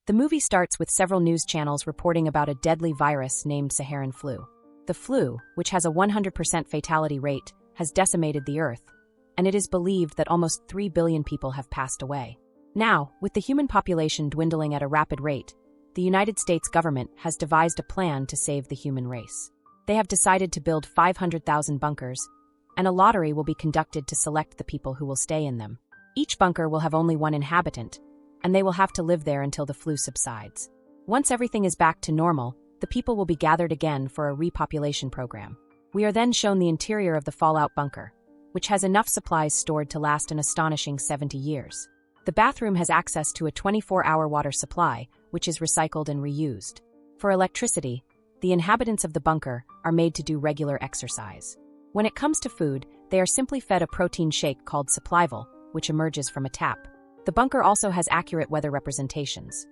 The movie starts with several news channels reporting about a deadly virus named Saharan flu. The flu, which has a 100% fatality rate, has decimated the Earth, and it is believed that almost 3 billion people have passed away. Now, with the human population dwindling at a rapid rate, the United States government has devised a plan to save the human race. They have decided to build 500,000 bunkers, and a lottery will be conducted to select the people who will stay in them. Each bunker will have only one inhabitant, and they will have to live there until the flu subsides. Once everything is back to normal, the people will be gathered again for a repopulation program. We are then shown the interior of the fallout bunker, which has enough supplies stored to last an astonishing 70 years. The bathroom has access to a 24-hour water supply, which is recycled and reused. For electricity, the inhabitants of the bunker are made to do regular exercise. When it comes to food, they are simply fed a protein shake called Supplyval, which emerges from a tap. The bunker also has accurate weather representations.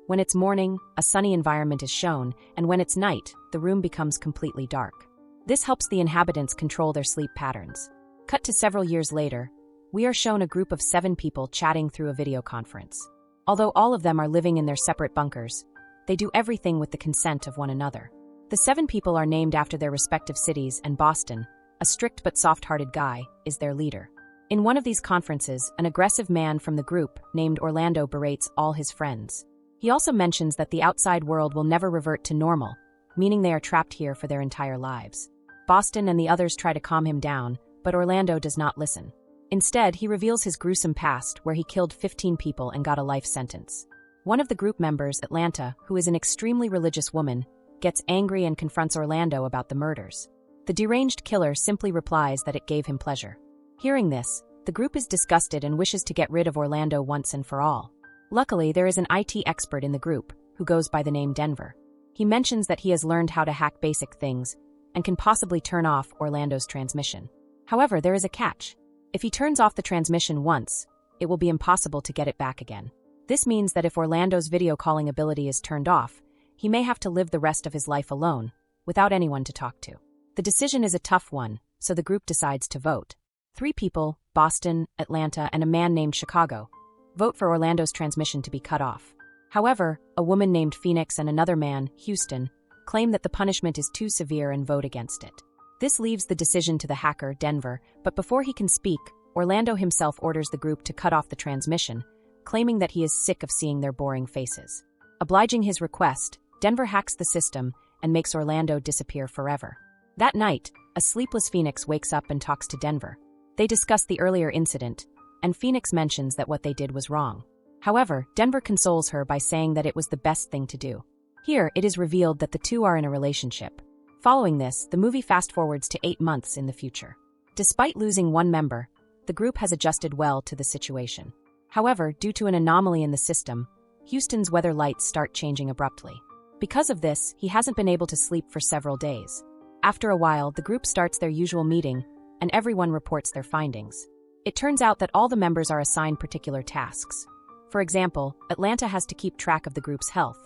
When it's morning, a sunny environment is shown, and when it's night, the room becomes completely dark. This helps the inhabitants control their sleep patterns. Cut to several years later, we are shown a group of 7 people chatting through a video conference. Although all of them are living in their separate bunkers, they do everything with the consent of one another. The 7 people are named after their respective cities, and Boston, a strict but soft-hearted guy, is their leader. In one of these conferences, an aggressive man from the group, named Orlando, berates all his friends. He also mentions that the outside world will never revert to normal, meaning they are trapped here for their entire lives. Boston and the others try to calm him down, but Orlando does not listen. Instead, he reveals his gruesome past, where he killed 15 people and got a life sentence. One of the group members, Atlanta, who is an extremely religious woman, gets angry and confronts Orlando about the murders. The deranged killer simply replies that it gave him pleasure. Hearing this, the group is disgusted and wishes to get rid of Orlando once and for all. Luckily, there is an IT expert in the group, who goes by the name Denver. He mentions that he has learned how to hack basic things, and can possibly turn off Orlando's transmission. However, there is a catch. If he turns off the transmission once, it will be impossible to get it back again. This means that if Orlando's video calling ability is turned off, he may have to live the rest of his life alone, without anyone to talk to. The decision is a tough one, so the group decides to vote. 3 people, Boston, Atlanta, and a man named Chicago, vote for Orlando's transmission to be cut off. However, a woman named Phoenix and another man, Houston, claim that the punishment is too severe and vote against it. This leaves the decision to the hacker, Denver, but before he can speak, Orlando himself orders the group to cut off the transmission, claiming that he is sick of seeing their boring faces. Obliging his request, Denver hacks the system and makes Orlando disappear forever. That night, a sleepless Phoenix wakes up and talks to Denver. They discuss the earlier incident, and Phoenix mentions that what they did was wrong. However, Denver consoles her by saying that it was the best thing to do. Here, it is revealed that the two are in a relationship. Following this, the movie fast-forwards to 8 months in the future. Despite losing one member, the group has adjusted well to the situation. However, due to an anomaly in the system, Houston's weather lights start changing abruptly. Because of this, he hasn't been able to sleep for several days. After a while, the group starts their usual meeting, and everyone reports their findings. It turns out that all the members are assigned particular tasks. For example, Atlanta has to keep track of the group's health,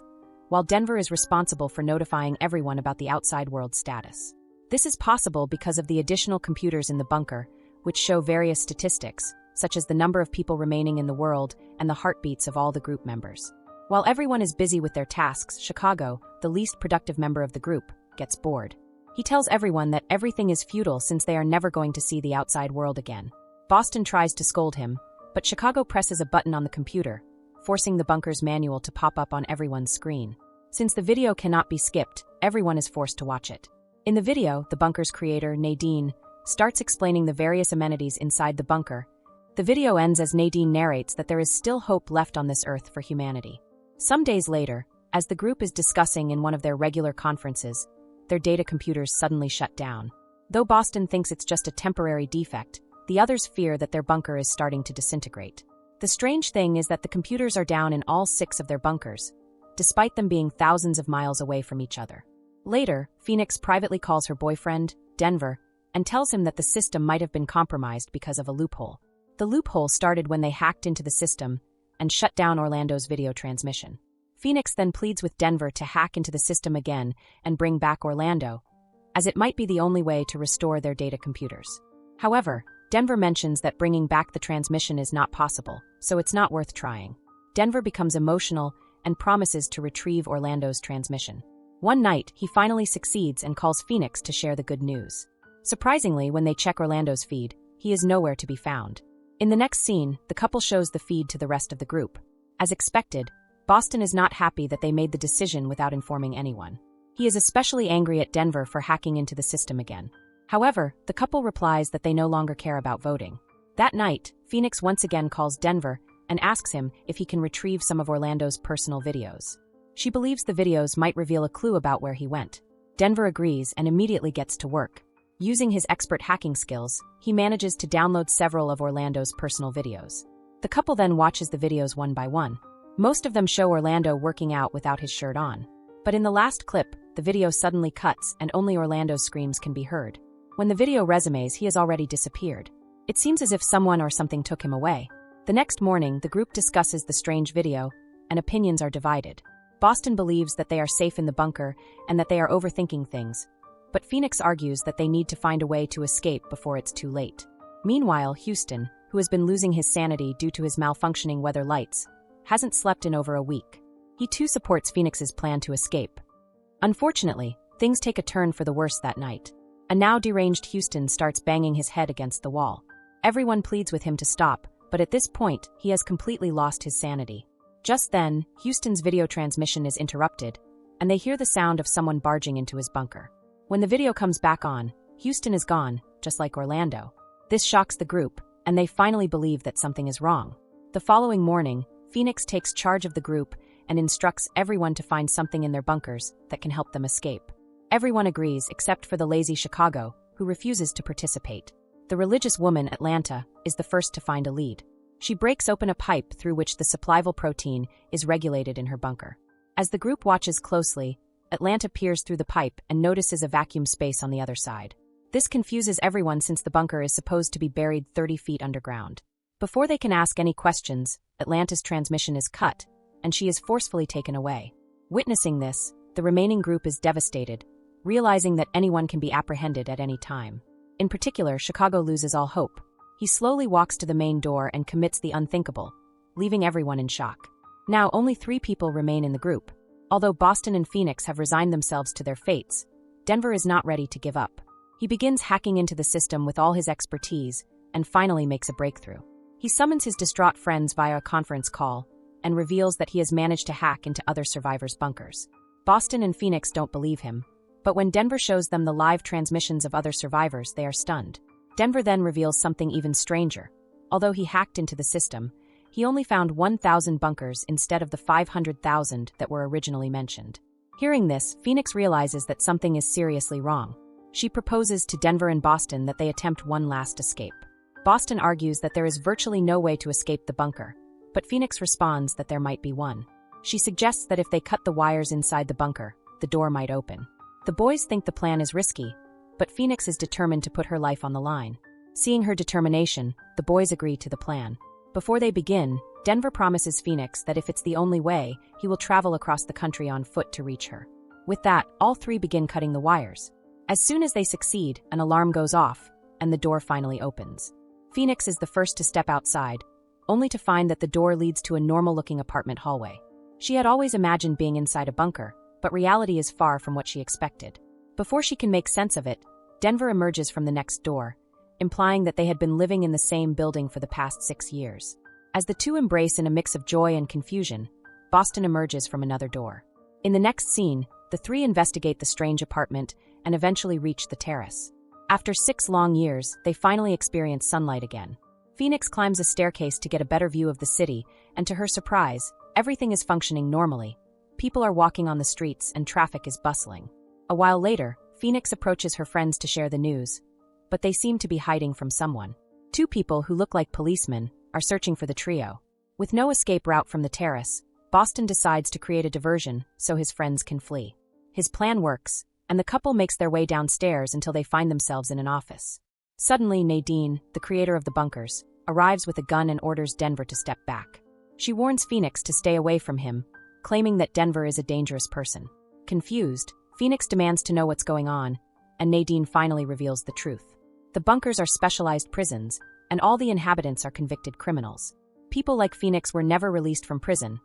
while Denver is responsible for notifying everyone about the outside world status. This is possible because of the additional computers in the bunker, which show various statistics, such as the number of people remaining in the world and the heartbeats of all the group members. While everyone is busy with their tasks, Chicago, the least productive member of the group, gets bored. He tells everyone that everything is futile since they are never going to see the outside world again. Boston tries to scold him, but Chicago presses a button on the computer, forcing the bunker's manual to pop up on everyone's screen. Since the video cannot be skipped, everyone is forced to watch it. In the video, the bunker's creator, Nadine, starts explaining the various amenities inside the bunker. The video ends as Nadine narrates that there is still hope left on this earth for humanity. Some days later, as the group is discussing in one of their regular conferences, their data computers suddenly shut down. Though Boston thinks it's just a temporary defect, the others fear that their bunker is starting to disintegrate. The strange thing is that the computers are down in all 6 of their bunkers, despite them being thousands of miles away from each other. Later, Phoenix privately calls her boyfriend, Denver, and tells him that the system might have been compromised because of a loophole. The loophole started when they hacked into the system and shut down Orlando's video transmission. Phoenix then pleads with Denver to hack into the system again and bring back Orlando, as it might be the only way to restore their data computers. However, Denver mentions that bringing back the transmission is not possible, so it's not worth trying. Denver becomes emotional and promises to retrieve Orlando's transmission. One night, he finally succeeds and calls Phoenix to share the good news. Surprisingly, when they check Orlando's feed, he is nowhere to be found. In the next scene, the couple shows the feed to the rest of the group. As expected, Boston is not happy that they made the decision without informing anyone. He is especially angry at Denver for hacking into the system again. However, the couple replies that they no longer care about voting. That night, Phoenix once again calls Denver and asks him if he can retrieve some of Orlando's personal videos. She believes the videos might reveal a clue about where he went. Denver agrees and immediately gets to work. Using his expert hacking skills, he manages to download several of Orlando's personal videos. The couple then watches the videos one by one. Most of them show Orlando working out without his shirt on. But in the last clip, the video suddenly cuts and only Orlando's screams can be heard. When the video resumes, he has already disappeared. It seems as if someone or something took him away. The next morning, the group discusses the strange video, and opinions are divided. Boston believes that they are safe in the bunker and that they are overthinking things, but Phoenix argues that they need to find a way to escape before it's too late. Meanwhile, Houston, who has been losing his sanity due to his malfunctioning weather lights, hasn't slept in over a week. He too supports Phoenix's plan to escape. Unfortunately, things take a turn for the worse that night. A now deranged Houston starts banging his head against the wall. Everyone pleads with him to stop, but at this point, he has completely lost his sanity. Just then, Houston's video transmission is interrupted, and they hear the sound of someone barging into his bunker. When the video comes back on, Houston is gone, just like Orlando. This shocks the group, and they finally believe that something is wrong. The following morning, Phoenix takes charge of the group and instructs everyone to find something in their bunkers that can help them escape. Everyone agrees except for the lazy Chicago, who refuses to participate. The religious woman, Atlanta, is the first to find a lead. She breaks open a pipe through which the supplyval protein is regulated in her bunker. As the group watches closely, Atlanta peers through the pipe and notices a vacuum space on the other side. This confuses everyone since the bunker is supposed to be buried 30 feet underground. Before they can ask any questions, Atlanta's transmission is cut, and she is forcefully taken away. Witnessing this, the remaining group is devastated, realizing that anyone can be apprehended at any time. In particular, Chicago loses all hope. He slowly walks to the main door and commits the unthinkable, leaving everyone in shock. Now only 3 people remain in the group. Although Boston and Phoenix have resigned themselves to their fates, Denver is not ready to give up. He begins hacking into the system with all his expertise and finally makes a breakthrough. He summons his distraught friends via a conference call and reveals that he has managed to hack into other survivors' bunkers. Boston and Phoenix don't believe him, but when Denver shows them the live transmissions of other survivors, they are stunned. Denver then reveals something even stranger. Although he hacked into the system, he only found 1,000 bunkers instead of the 500,000 that were originally mentioned. Hearing this, Phoenix realizes that something is seriously wrong. She proposes to Denver and Boston that they attempt one last escape. Boston argues that there is virtually no way to escape the bunker, but Phoenix responds that there might be one. She suggests that if they cut the wires inside the bunker, the door might open. The boys think the plan is risky, but Phoenix is determined to put her life on the line. Seeing her determination, the boys agree to the plan. Before they begin, Denver promises Phoenix that if it's the only way, he will travel across the country on foot to reach her. With that, all 3 begin cutting the wires. As soon as they succeed, an alarm goes off, and the door finally opens. Phoenix is the first to step outside, only to find that the door leads to a normal-looking apartment hallway. She had always imagined being inside a bunker, but reality is far from what she expected. Before she can make sense of it, Denver emerges from the next door, implying that they had been living in the same building for the past 6 years. As the two embrace in a mix of joy and confusion, Boston emerges from another door. In the next scene, the 3 investigate the strange apartment and eventually reach the terrace. After 6 long years, they finally experience sunlight again. Phoenix climbs a staircase to get a better view of the city, and to her surprise, everything is functioning normally. People are walking on the streets and traffic is bustling. A while later, Phoenix approaches her friends to share the news, but they seem to be hiding from someone. 2 people who look like policemen are searching for the trio. With no escape route from the terrace, Boston decides to create a diversion so his friends can flee. His plan works, and the couple makes their way downstairs until they find themselves in an office. Suddenly, Nadine, the creator of the bunkers, arrives with a gun and orders Denver to step back. She warns Phoenix to stay away from him, claiming that Denver is a dangerous person. Confused, Phoenix demands to know what's going on, and Nadine finally reveals the truth. The bunkers are specialized prisons, and all the inhabitants are convicted criminals. People like Phoenix were never released from prison,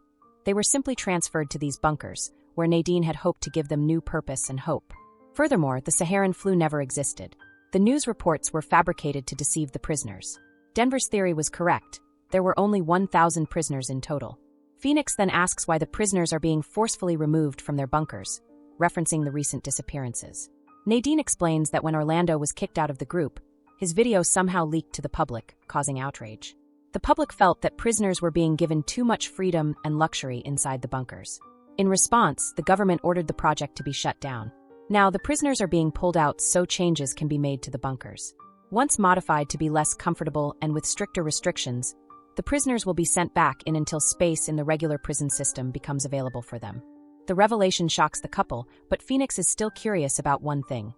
They were simply transferred to these bunkers, where Nadine had hoped to give them new purpose and hope. Furthermore, the Saharan flu never existed. The news reports were fabricated to deceive the prisoners. Denver's theory was correct. There were only 1,000 prisoners in total. Phoenix then asks why the prisoners are being forcefully removed from their bunkers, referencing the recent disappearances. Nadine explains that when Orlando was kicked out of the group, his video somehow leaked to the public, causing outrage. The public felt that prisoners were being given too much freedom and luxury inside the bunkers. In response, the government ordered the project to be shut down. Now, the prisoners are being pulled out so changes can be made to the bunkers. Once modified to be less comfortable and with stricter restrictions, the prisoners will be sent back in until space in the regular prison system becomes available for them. The revelation shocks the couple, but Phoenix is still curious about one thing: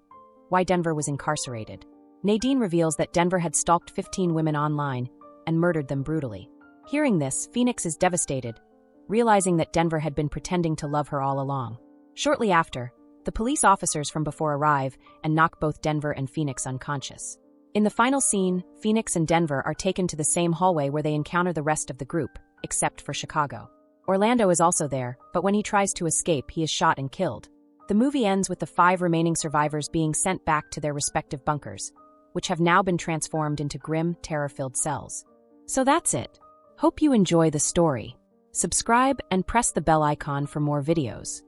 why Denver was incarcerated. Nadine reveals that Denver had stalked 15 women online and murdered them brutally. Hearing this, Phoenix is devastated, realizing that Denver had been pretending to love her all along. Shortly after, the police officers from before arrive and knock both Denver and Phoenix unconscious. In the final scene, Phoenix and Denver are taken to the same hallway where they encounter the rest of the group, except for Chicago. Orlando is also there, but when he tries to escape, he is shot and killed. The movie ends with the 5 remaining survivors being sent back to their respective bunkers, which have now been transformed into grim, terror-filled cells. So that's it. Hope you enjoy the story. Subscribe and press the bell icon for more videos.